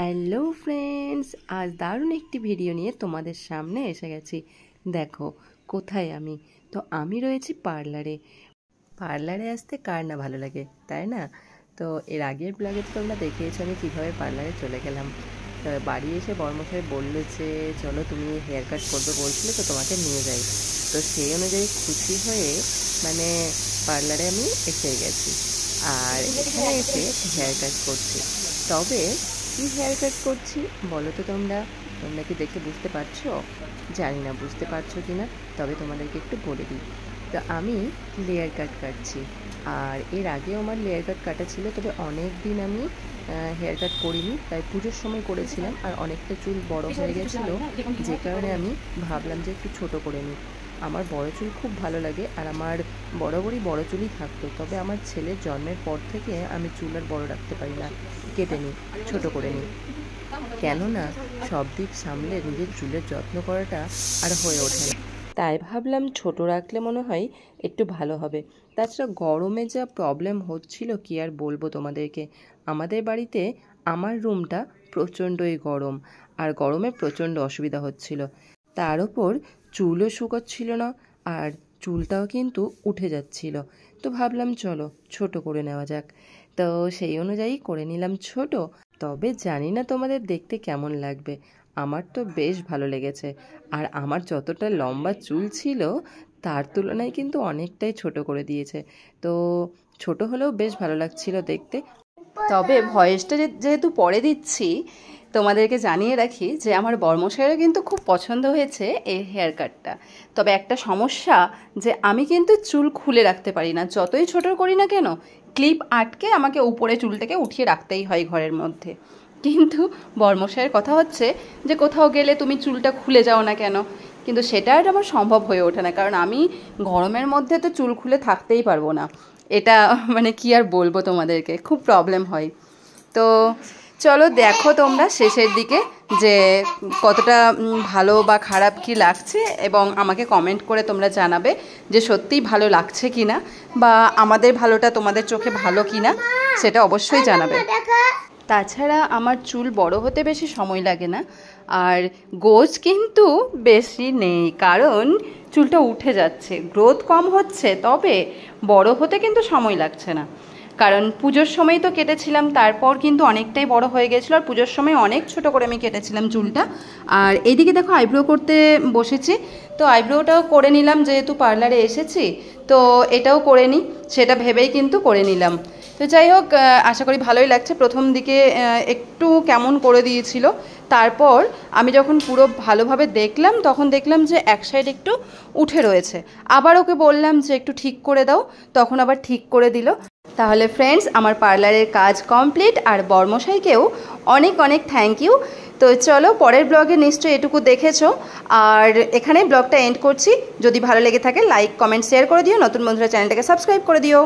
Hello friends, আজ দারুণ একটি ভিডিও নিয়ে তোমাদের সামনে এসে গেছি। দেখো কোথায় আমি রয়েছি পার্লারে আসতে কার না ভালো লাগে, তাই না? তো এর আগের ব্লগে তো তোমরা দেখিয়েছো আমি কীভাবে পার্লারে চলে গেলাম। তো বাড়ি এসে বড়মশাই বললো যে চলো তুমি হেয়ার কাট করবে বলছিলে, তো তোমাকে নিয়ে যাই। তো সেই অনুযায়ী খুশি হয়ে পার্লারে আমি এসে গেছি, আর এখানে এসে হেয়ার কাট করছি। তবে কি হেয়ার কাট করছি বলো তো তোমরা কি দেখে বুঝতে পারছো? জানি না বুঝতে পারছো কি না, তবে তোমাদেরকে একটু বলে দিই। তো আমি লেয়ার কাট কাটছি, আর এর আগেও আমার লেয়ার কাট কাটা ছিল, তবে অনেক দিন আমি হেয়ার কাট করিনি, তাই পুজোর সময় করেছিলাম। আর অনেকটা চুল বড় হয়ে গেছিলো, যে কারণে আমি ভাবলাম যে একটু ছোট করে নিই। আমার বড় চুল খুব ভালো লাগে, আর আমার বরাবরই বড় চুলই থাকতো, তবে আমার ছেলের জন্মের পর থেকে আমি চুল আর বড় রাখতে পারি না, কেটে নিই, ছোট করে নিই। কেননা সব দিক সামলে নিজের চুলের যত্ন করাটা আর হয়ে ওঠে না, তাই ভাবলাম ছোট রাখলে মনে হয় একটু ভালো হবে। তাছাড়া গরমে যা প্রবলেম হচ্ছিল কি আর বলবো তোমাদেরকে। আমাদের বাড়িতে আমার রুমটা প্রচণ্ডই গরম, আর গরমে প্রচণ্ড অসুবিধা হচ্ছিল। তার ওপর চুলও শুকোচ্ছিল না, আর চুলটাও কিন্তু উঠে যাচ্ছিল। তো ভাবলাম চলো ছোট করে নেওয়া যাক, তো সেই অনুযায়ী করে নিলাম ছোট। তবে জানি না তোমাদের দেখতে কেমন লাগবে, আমার তো বেশ ভালো লেগেছে। আর আমার যতটা লম্বা চুল ছিল তার তুলনায় কিন্তু অনেকটাই ছোট করে দিয়েছে, তো ছোট হলেও বেশ ভালো লাগছিল দেখতে। তবে ভয়েসটা যেহেতু পরে দিচ্ছি, তোমাদেরকে জানিয়ে রাখি যে আমার বর্মশাইয়েরও কিন্তু খুব পছন্দ হয়েছে এই হেয়ার কাটটা। তবে একটা সমস্যা, যে আমি কিন্তু চুল খুলে রাখতে পারি না, যতই ছোট করি না কেন ক্লিপ আটকে আমাকে উপরে চুলটাকে উঠিয়ে রাখতেই হয় ঘরের মধ্যে। কিন্তু বর্মশাইয়ের কথা হচ্ছে যে কোথাও গেলে তুমি চুলটা খুলে যাও না কেন, কিন্তু সেটা আর আমার সম্ভব হয়ে ওঠে না, কারণ আমি গরমের মধ্যে তো চুল খুলে থাকতেই পারবো না। এটা কি আর বলবো তোমাদেরকে, খুব প্রবলেম হয়। তো চলো দেখো তোমরা শেষের দিকে যে কতটা ভালো বা খারাপ কি লাগছে, এবং আমাকে কমেন্ট করে তোমরা জানাবে যে সত্যিই ভালো লাগছে কি না, বা আমাদের ভালোটা তোমাদের চোখে ভালো কি না সেটা অবশ্যই জানাবে। তাছাড়া আমার চুল বড় হতে বেশি সময় লাগে না, আর গোজ কিন্তু বেশি নেই, কারণ চুলটা উঠে যাচ্ছে, গ্রোথ কম হচ্ছে, তবে বড় হতে কিন্তু সময় লাগছে না। কারণ পুজোর সময় তো কেটেছিলাম, তারপর কিন্তু অনেকটাই বড় হয়ে গেছিলো, আর পুজোর সময় অনেক ছোট করে আমি কেটেছিলাম চুলটা। আর এইদিকে দেখো আইব্রো করতে বসেছি, তো আইব্রোটাও করে নিলাম, যেহেতু পার্লারে এসেছি তো এটাও করে নিই, সেটা ভেবেই কিন্তু করে নিলাম। তো যাই হোক, আশা করি ভালোই লাগছে। প্রথম দিকে একটু কেমন করে দিয়েছিল, তারপর আমি যখন পুরো ভালোভাবে দেখলাম তখন দেখলাম যে এক সাইড একটু উঠে রয়েছে। আবার ওকে বললাম যে একটু ঠিক করে দাও, তখন আবার ঠিক করে দিল। তাহলে ফ্রেন্ডস, আমার পার্লারের কাজ কমপ্লিট, আর বর্মশাইকেও অনেক অনেক থ্যাংক ইউ। তো চলো পরের ব্লগে নিশ্চয়ই এটুকু দেখেছো, আর এখানে ব্লগটা এন্ড করছি। যদি ভালো লেগে থাকে লাইক কমেন্ট শেয়ার করে দিও, নতুন বন্ধুরা চ্যানেলটাকে সাবস্ক্রাইব করে দিও।